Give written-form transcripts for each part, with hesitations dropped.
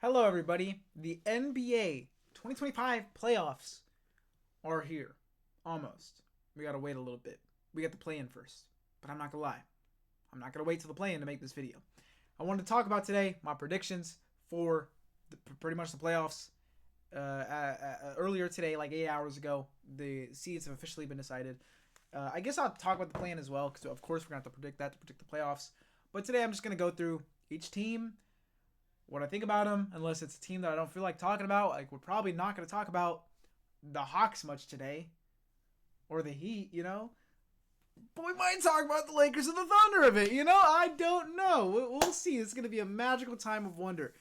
Hello, everybody. The NBA 2025 playoffs are here. Almost. We gotta wait a little bit. We got the play in first. But I'm not gonna lie. I'm not gonna wait till the play in to make this video. I wanted to talk about today my predictions for pretty much the playoffs. Earlier today, like 8 hours ago, the seeds have officially been decided. I guess I'll talk about the play in as well, because of course we're gonna have to predict that to predict the playoffs. But today I'm just gonna go through each team, what I think about them, unless it's a team that I don't feel like talking about. Like, we're probably not going to talk about the Hawks much today, or the Heat. But we might talk about the Lakers and the Thunder of it, I don't know. We'll see. It's going to be a magical time of wonder.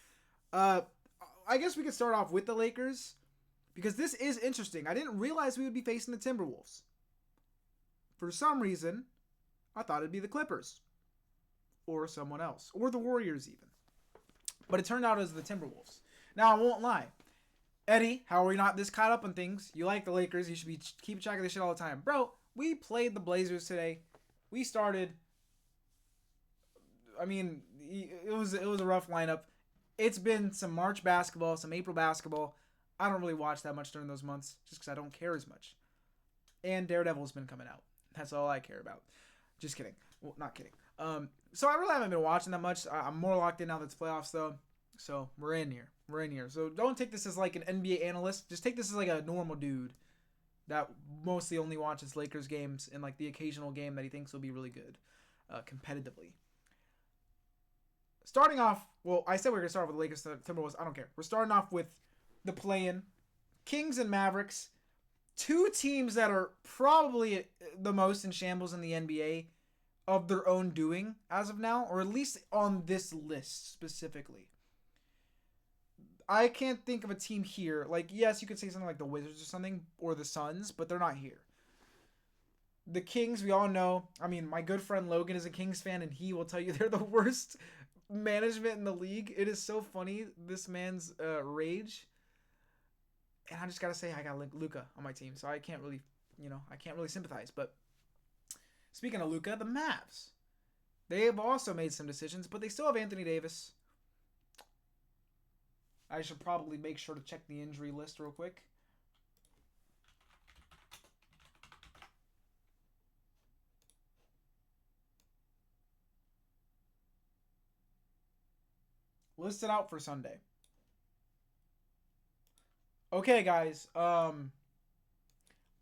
I guess we could start off with the Lakers, because this is interesting. I didn't realize we would be facing the Timberwolves. For some reason, I thought it'd be the Clippers, or someone else, or the Warriors even. But it turned out it was the Timberwolves. Now, I won't lie. Eddie, how are we not this caught up on things? You like the Lakers. You should be keeping track of this shit all the time. Bro, we played the Blazers today. We started. I mean, it was a rough lineup. It's been some March basketball, some April basketball. I don't really watch that much during those months just because I don't care as much. And Daredevil's been coming out. That's all I care about. Just kidding. Well, not kidding. So I really haven't been watching that much. I'm more locked in now that it's playoffs, though. So we're in here. So don't take this as like an NBA analyst. Just take this as like a normal dude that mostly only watches Lakers games and like the occasional game that he thinks will be really good competitively. Starting off, well, I said we were going to start off with the Lakers Timberwolves. I don't care. We're starting off with the play-in. Kings and Mavericks. Two teams that are probably the most in shambles in the NBA of their own doing as of now, or at least on this list specifically. I can't think of a team here. Like, yes, you could say something like the Wizards or something, or the Suns, but they're not here. The Kings, we all know. I mean, my good friend Logan is a Kings fan, and he will tell you they're the worst management in the league. It is so funny, this man's rage. And I just gotta say, I got Luka on my team, so I can't really, I can't really sympathize. But speaking of Luka, the Mavs, they have also made some decisions, but they still have Anthony Davis. I should probably make sure to check the injury list real quick. Listed out for Sunday. Okay, guys. I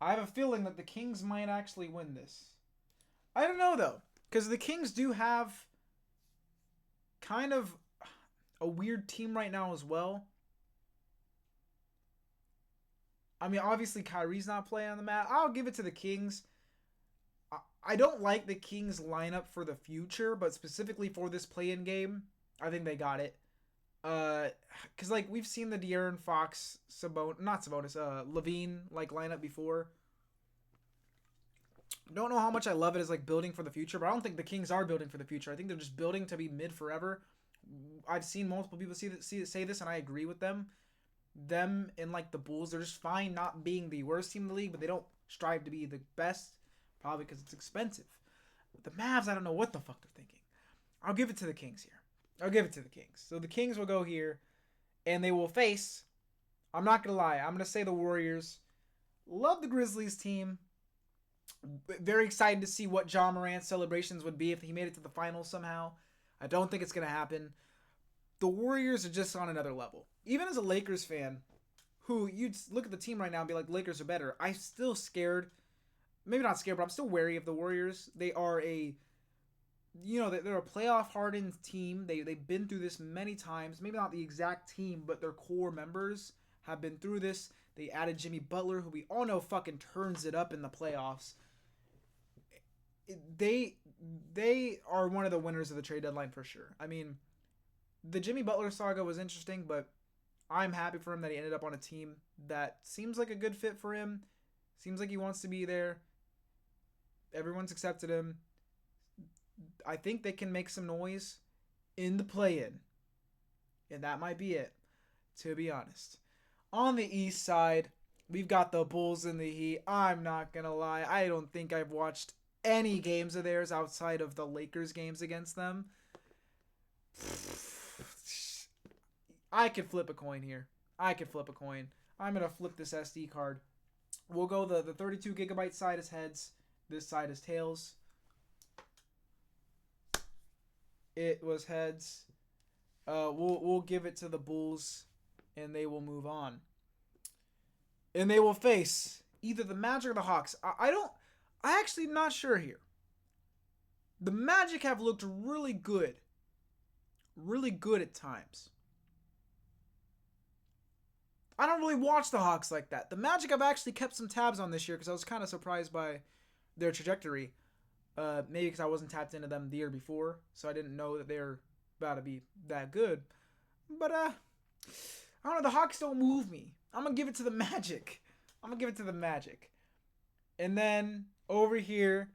have a feeling that the Kings might actually win this. I don't know, though, because the Kings do have kind of a weird team right now as well. I mean, obviously Kyrie's not playing on the mat. I'll give it to the Kings. I don't like the Kings lineup for the future, but specifically for this play-in game, I think they got it. Cause like we've seen the De'Aaron Fox, Levine like lineup before. Don't know how much I love it as like building for the future, but I don't think the Kings are building for the future. I think they're just building to be mid forever. I've seen multiple people say this, and I agree with them. Them and like the Bulls, they're just fine not being the worst team in the league, but they don't strive to be the best, probably because it's expensive. The Mavs, I don't know what the fuck they're thinking. I'll give it to the Kings here. I'll give it to the Kings. So the Kings will go here, and they will face, I'm not going to lie, I'm going to say the Warriors. Love the Grizzlies team. Very excited to see what Ja Morant's celebrations would be if he made it to the finals somehow. I don't think it's going to happen. The Warriors are just on another level. Even as a Lakers fan, who you'd look at the team right now and be like, Lakers are better. I'm still scared. Maybe not scared, but I'm still wary of the Warriors. They are they're a playoff hardened team. They've been through this many times. Maybe not the exact team, but their core members have been through this. They added Jimmy Butler, who we all know fucking turns it up in the playoffs. They are one of the winners of the trade deadline for sure. I mean, the Jimmy Butler saga was interesting, but I'm happy for him that he ended up on a team that seems like a good fit for him. Seems like he wants to be there. Everyone's accepted him. I think they can make some noise in the play-in. And that might be it, to be honest. On the East side, we've got the Bulls and the Heat. I'm not going to lie. I don't think I've watched any games of theirs outside of the Lakers games against them. I could flip a coin here. I could flip a coin. I'm gonna flip this SD card. We'll go the 32 gigabyte side is heads. This side is tails. It was heads. We'll give it to the Bulls, and they will move on. And they will face either the Magic or the Hawks. I actually not sure here. The Magic have looked really good. Really good at times. I don't really watch the Hawks like that. The Magic I've actually kept some tabs on this year because I was kind of surprised by their trajectory. Maybe because I wasn't tapped into them the year before, so I didn't know that they were about to be that good. But I don't know. The Hawks don't move me. I'm gonna give it to the Magic. And then over here,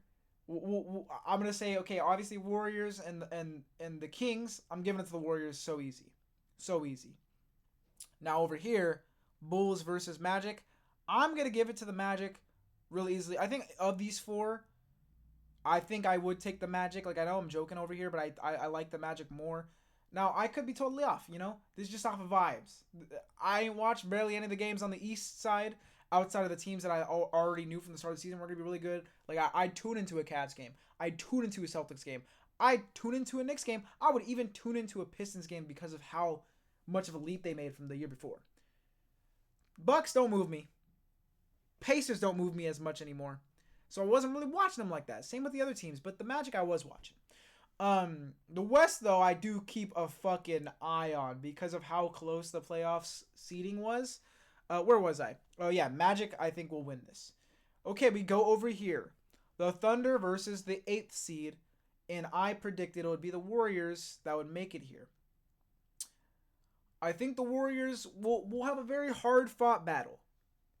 I'm gonna say, okay, obviously Warriors and the Kings. I'm giving it to the Warriors. So easy. Now over here, Bulls versus Magic. I'm gonna give it to the Magic really easily. I think of these four, I think I would take the Magic. Like, I know I'm joking over here, but I like the Magic more. Now, I could be totally off, This is just off of vibes. I ain't watched barely any of the games on the East side outside of the teams that I already knew from the start of the season were going to be really good. Like, I'd tune into a Cavs game. I'd tune into a Celtics game. I'd tune into a Knicks game. I would even tune into a Pistons game because of how much of a leap they made from the year before. Bucks don't move me. Pacers don't move me as much anymore. So I wasn't really watching them like that. Same with the other teams, but the Magic I was watching. The West, though, I do keep a fucking eye on because of how close the playoffs seeding was. Where was I? Oh, yeah, Magic, I think, will win this. Okay, we go over here. The Thunder versus the 8th seed, and I predicted it would be the Warriors that would make it here. I think the Warriors will have a very hard-fought battle.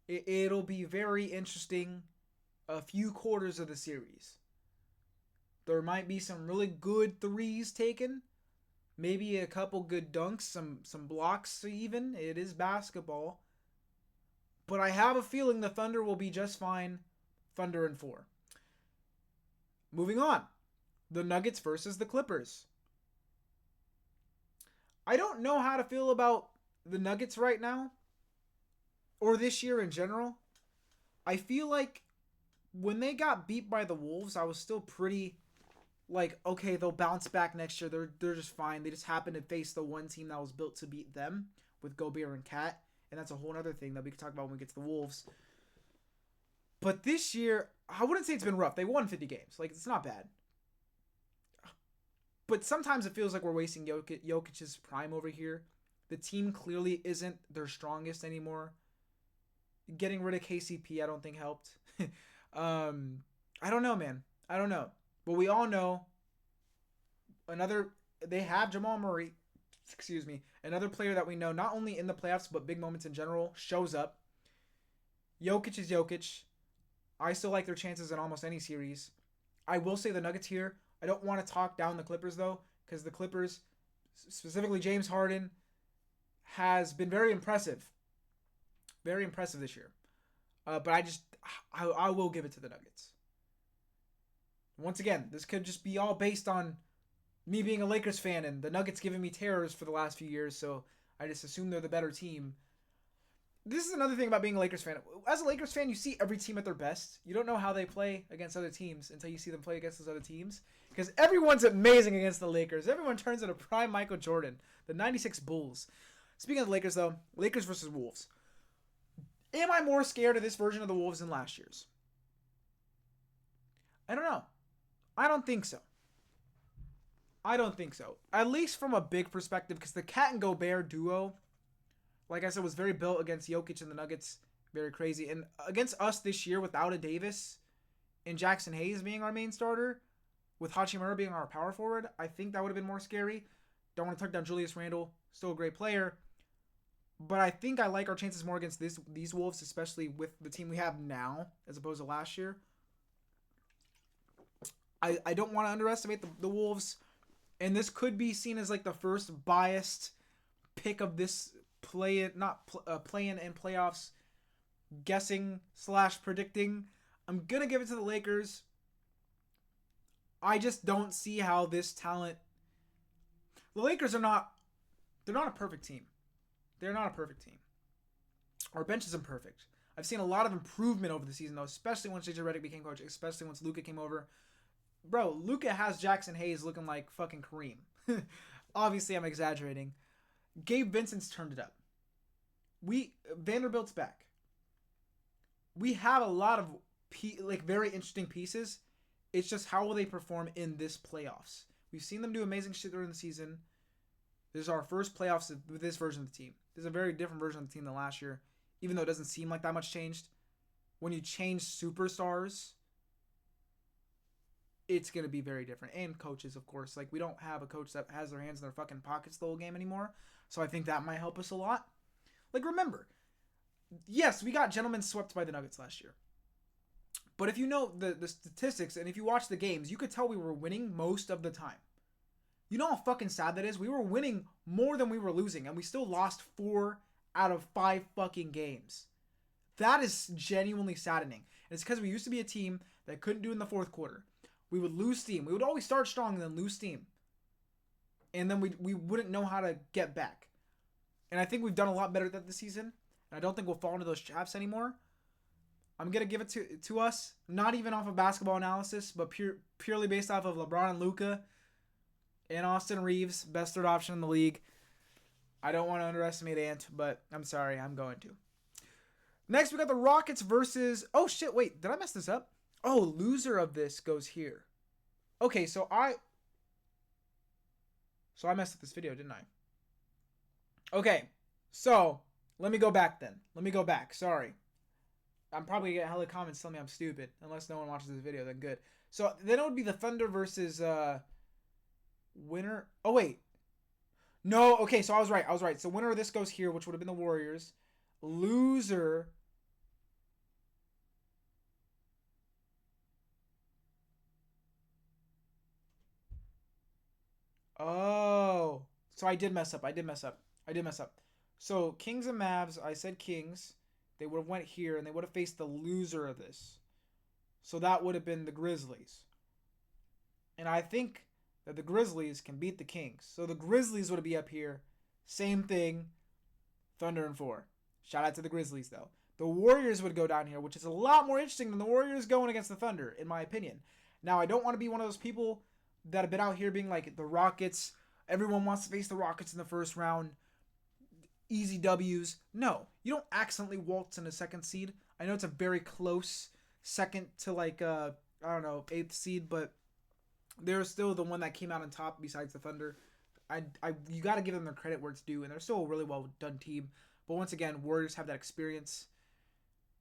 It'll be very interesting a few quarters of the series. There might be some really good threes taken. Maybe a couple good dunks, some blocks even. It is basketball. But I have a feeling the Thunder will be just fine. Thunder in 4. Moving on. The Nuggets versus the Clippers. I don't know how to feel about the Nuggets right now. Or this year in general. I feel like when they got beat by the Wolves, I was still pretty like, okay, they'll bounce back next year. They're just fine. They just happen to face the one team that was built to beat them with Gobert and Cat. And that's a whole other thing that we can talk about when we get to the Wolves. But this year, I wouldn't say it's been rough. They won 50 games. Like, it's not bad. But sometimes it feels like we're wasting Jokic's prime over here. The team clearly isn't their strongest anymore. Getting rid of KCP, I don't think helped. I don't know, man. I don't know. But we all know they have Jamal Murray, another player that we know not only in the playoffs but big moments in general shows up. Jokic is Jokic. I still like their chances in almost any series. I will say the Nuggets here. I don't want to talk down the Clippers though, because the Clippers, specifically James Harden, has been very impressive. Very impressive this year. But I will give it to the Nuggets. Once again, this could just be all based on me being a Lakers fan and the Nuggets giving me terrors for the last few years, so I just assume they're the better team. This is another thing about being a Lakers fan. As a Lakers fan, you see every team at their best. You don't know how they play against other teams until you see them play against those other teams. Because everyone's amazing against the Lakers. Everyone turns into prime Michael Jordan. The 96 Bulls. Speaking of the Lakers, though, Lakers versus Wolves. Am I more scared of this version of the Wolves than last year's? I don't know. I don't think so. At least from a big perspective, because the Cat and Gobert duo, like I said, was very built against Jokic and the Nuggets. Very crazy. And against us this year without a Davis and Jackson Hayes being our main starter, with Hachimura being our power forward, I think that would have been more scary. Don't want to tuck down Julius Randle. Still a great player. But I think I like our chances more against these Wolves, especially with the team we have now as opposed to last year. I don't want to underestimate the Wolves. And this could be seen as like the first biased pick of this play-in and playoffs guessing / predicting. I'm going to give it to the Lakers. I just don't see how this talent... The Lakers they're not a perfect team. They're not a perfect team. Our bench isn't perfect. I've seen a lot of improvement over the season, though, especially once JJ Redick became coach, especially once Luka came over. Bro, Luka has Jackson Hayes looking like fucking Kareem. Obviously, I'm exaggerating. Gabe Vincent's turned it up. Vanderbilt's back. We have a lot of very interesting pieces. It's just how will they perform in this playoffs? We've seen them do amazing shit during the season. This is our first playoffs with this version of the team. This is a very different version of the team than last year, even though it doesn't seem like that much changed. When you change superstars, it's going to be very different. And coaches, of course. Like, we don't have a coach that has their hands in their fucking pockets the whole game anymore. So I think that might help us a lot. Like, remember, yes, we got gentlemen swept by the Nuggets last year. But if you know the statistics and if you watch the games, you could tell we were winning most of the time. You know how fucking sad that is? We were winning more than we were losing, and we still lost 4 out of 5 fucking games. That is genuinely saddening. And it's because we used to be a team that couldn't do it in the fourth quarter. We would lose steam. We would always start strong and then lose steam. And then we wouldn't know how to get back. And I think we've done a lot better at that this season. And I don't think we'll fall into those traps anymore. I'm going to give it to us, not even off of basketball analysis, but purely based off of LeBron and Luka and Austin Reeves, best third option in the league. I don't want to underestimate Ant, but I'm sorry, I'm going to. Next, we got the Rockets versus... Oh, shit, wait, did I mess this up? Oh, loser of this goes here. Okay, so I messed up this video, didn't I? Okay, so let me go back then. Sorry. I'm probably going to get hella comments telling me I'm stupid. Unless no one watches this video, then good. So then it would be the Thunder versus winner. Oh, wait. No, okay, so I was right. So winner of this goes here, which would have been the Warriors. Loser... Oh, so I did mess up. So Kings and Mavs, I said Kings. They would have went here and they would have faced the loser of this. So that would have been the Grizzlies. And I think that the Grizzlies can beat the Kings. So the Grizzlies would be up here. Same thing. Thunder and 4. Shout out to the Grizzlies though. The Warriors would go down here, which is a lot more interesting than the Warriors going against the Thunder, in my opinion. Now, I don't want to be one of those people that have been out here being like the Rockets. Everyone wants to face the Rockets in the first round. Easy W's. No, you don't accidentally waltz in a second seed. I know it's a very close second to like I don't know, 8th seed, but they're still the one that came out on top besides the Thunder. You got to give them their credit where it's due, and they're still a really well done team. But once again, Warriors have that experience.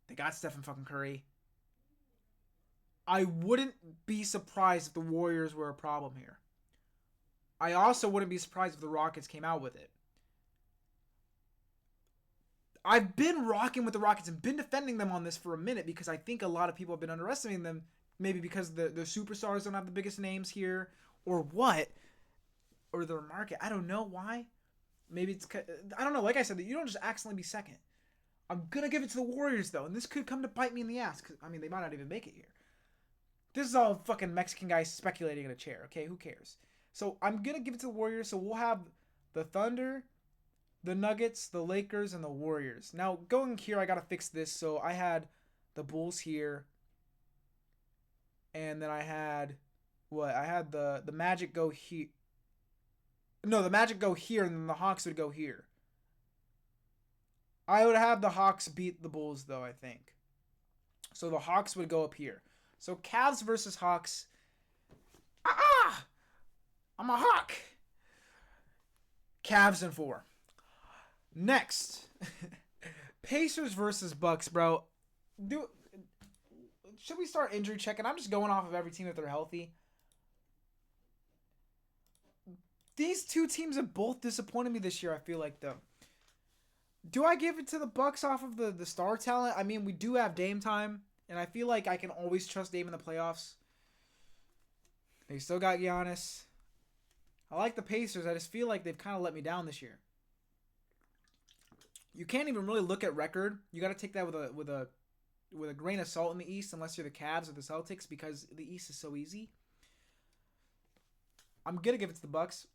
They got Stephen fucking Curry. I wouldn't be surprised if the Warriors were a problem here. I also wouldn't be surprised if the Rockets came out with it. I've been rocking with the Rockets and been defending them on this for a minute because I think a lot of people have been underestimating them, maybe because the superstars don't have the biggest names here or what, or their market. I don't know why. Maybe it's... I don't know. Like I said, you don't just accidentally be second. I'm going to give it to the Warriors, though, and this could come to bite me in the ass. Cause, I mean, they might not even make it here. This is all fucking Mexican guys speculating in a chair, okay? Who cares? So I'm going to give it to the Warriors. So we'll have the Thunder, the Nuggets, the Lakers, and the Warriors. Now, going here, I got to fix this. So I had the Bulls here. And then I had... What? I had the Magic go here. No, the Magic go here, and then the Hawks would go here. I would have the Hawks beat the Bulls, though, I think. So the Hawks would go up here. So Cavs versus Hawks. I'm a Hawk. Cavs in 4. Next. Pacers versus Bucks, bro. Should we start injury checking? I'm just going off of every team if they're healthy. These two teams have both disappointed me this year, I feel like, though. Do I give it to the Bucks off of the star talent? I mean, we do have Dame time, and I feel like I can always trust Dame in the playoffs. They still got Giannis. I like the Pacers. I just feel like they've kind of let me down this year. You can't even really look at record. You got to take that with a grain of salt in the East, unless you're the Cavs or the Celtics, because the East is so easy. I'm gonna give it to the Bucks.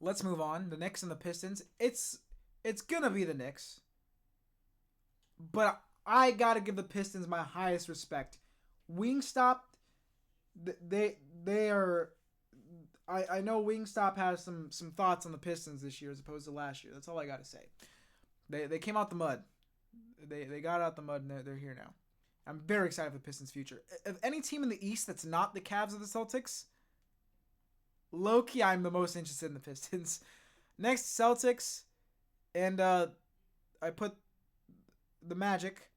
Let's move on. The Knicks and the Pistons. It's It's gonna be the Knicks. But I gotta give the Pistons my highest respect. Wingstop, they are. I know Wingstop has some thoughts on the Pistons this year as opposed to last year. That's all I gotta say. They came out the mud. They got out the mud and they're here now. I'm very excited for the Pistons' future. If any team in the East that's not the Cavs or the Celtics, low key, I'm the most interested in the Pistons. Next, Celtics, and I put the Magic.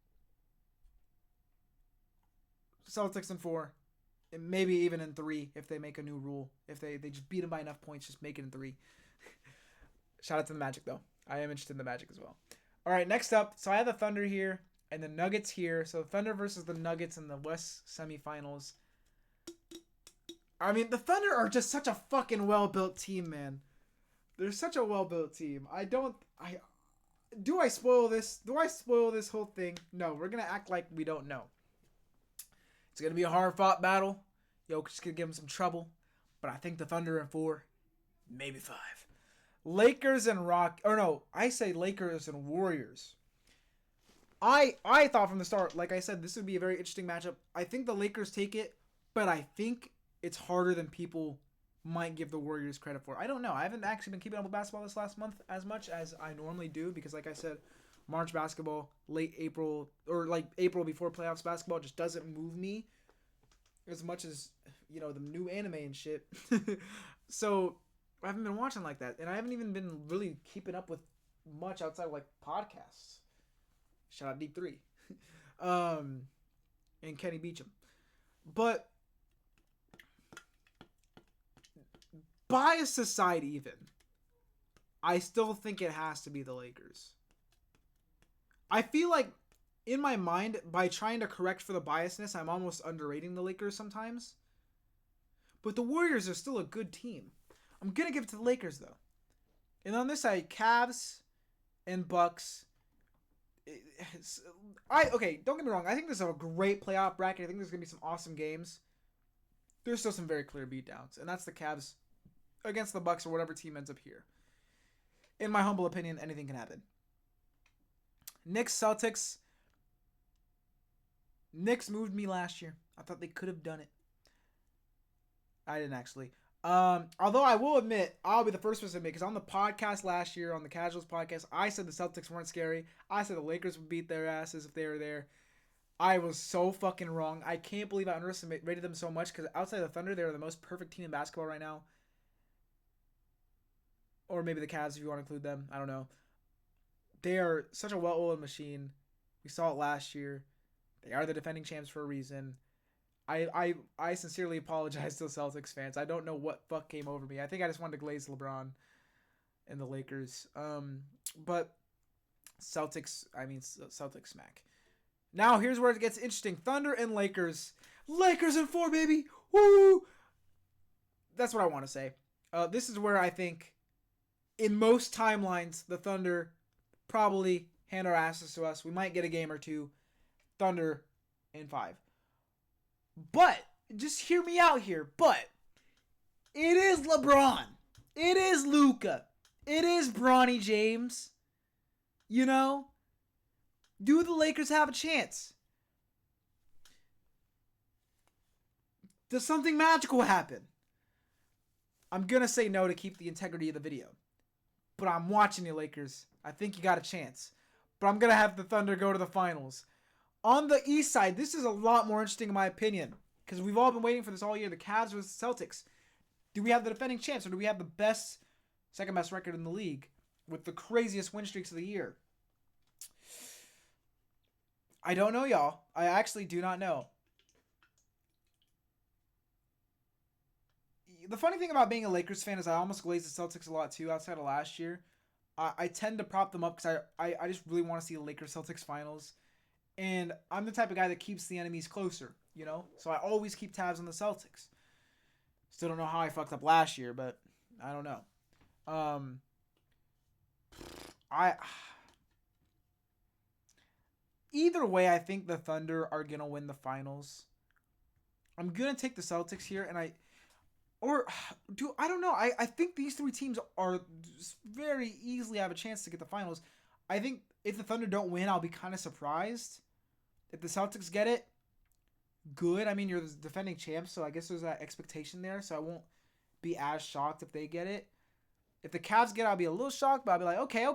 Celtics in 4, and maybe even in 3 if they make a new rule. If they just beat them by enough points, just make it in 3. Shout out to the Magic though. I am interested in the Magic as well. All right, next up. So I have the Thunder here and the Nuggets here. So Thunder versus the Nuggets in the West semifinals. I mean, the Thunder are just such a fucking well-built team, man. They're such a well-built team. Do I spoil this? Do I spoil this whole thing? No, we're going to act like we don't know. It's going to be a hard-fought battle. Jokic's going to give him some trouble. But I think the Thunder in 4, maybe 5. Lakers and I say Lakers and Warriors. I thought from the start, like I said, this would be a very interesting matchup. I think the Lakers take it, but I think it's harder than people might give the Warriors credit for. I don't know. I haven't actually been keeping up with basketball this last month as much as I normally do because, like I said, March basketball, late April, or like April before playoffs basketball just doesn't move me as much as, the new anime and shit. So I haven't been watching like that, and I haven't even been really keeping up with much outside of like podcasts. Shout out Deep 3. And Kenny Beecham. But by a society even, I still think it has to be the Lakers. I feel like in my mind, by trying to correct for the biasness, I'm almost underrating the Lakers sometimes. But the Warriors are still a good team. I'm going to give it to the Lakers, though. And on this side, Cavs and Bucks. Okay, don't get me wrong. I think this is a great playoff bracket. I think there's going to be some awesome games. There's still some very clear beatdowns. And that's the Cavs against the Bucks or whatever team ends up here. In my humble opinion, anything can happen. Knicks, Celtics. Knicks moved me last year. I thought they could have done it. I didn't actually. Although I will admit, I'll be the first person to admit, because on the podcast last year, on the Casuals podcast, I said the Celtics weren't scary. I said the Lakers would beat their asses if they were there. I was so fucking wrong. I can't believe I underrated them so much, because outside of the Thunder, they're the most perfect team in basketball right now. Or maybe the Cavs, if you want to include them. I don't know. They are such a well-oiled machine. We saw it last year. They are the defending champs for a reason. I sincerely apologize to the Celtics fans. I don't know what fuck came over me. I think I just wanted to glaze LeBron and the Lakers. But Celtics smack. Now here's where it gets interesting. Thunder and Lakers. Lakers in 4, baby. Woo! That's what I want to say. This is where I think in most timelines the Thunder probably hand our asses to us. We might get a game or two. Thunder in 5. But, just hear me out here, but it is LeBron. It is Luka. It is Bronny James. Do the Lakers have a chance? Does something magical happen? I'm going to say no to keep the integrity of the video. But I'm watching you, Lakers. I think you got a chance. But I'm going to have the Thunder go to the finals. On the East side, this is a lot more interesting in my opinion. Because we've all been waiting for this all year. The Cavs versus the Celtics. Do we have the defending champs? Or do we have the second best record in the league? With the craziest win streaks of the year? I don't know, y'all. I actually do not know. The funny thing about being a Lakers fan is I almost glaze the Celtics a lot too outside of last year. I tend to prop them up because I just really want to see the Lakers-Celtics finals. And I'm the type of guy that keeps the enemies closer, So I always keep tabs on the Celtics. Still don't know how I fucked up last year, but I don't know. Either way, I think the Thunder are going to win the finals. I'm going to take the Celtics here, and Or, I don't know. I think these three teams are very easily have a chance to get the finals. I think if the Thunder don't win, I'll be kind of surprised. If the Celtics get it, good. I mean, you're the defending champs, so I guess there's that expectation there. So I won't be as shocked if they get it. If the Cavs get it, I'll be a little shocked, but I'll be like, okay.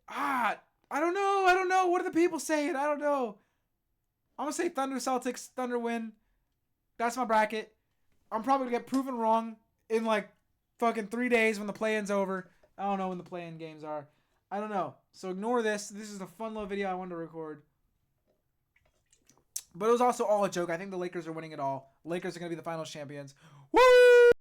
I don't know. What are the people saying? I don't know. I'm going to say Thunder, Celtics, Thunder win. That's my bracket. I'm probably going to get proven wrong in like fucking 3 days when the play-in's over. I don't know when the play-in games are. I don't know. So ignore this. This is a fun little video I wanted to record. But it was also all a joke. I think the Lakers are winning it all. Lakers are going to be the finals champions. Woo!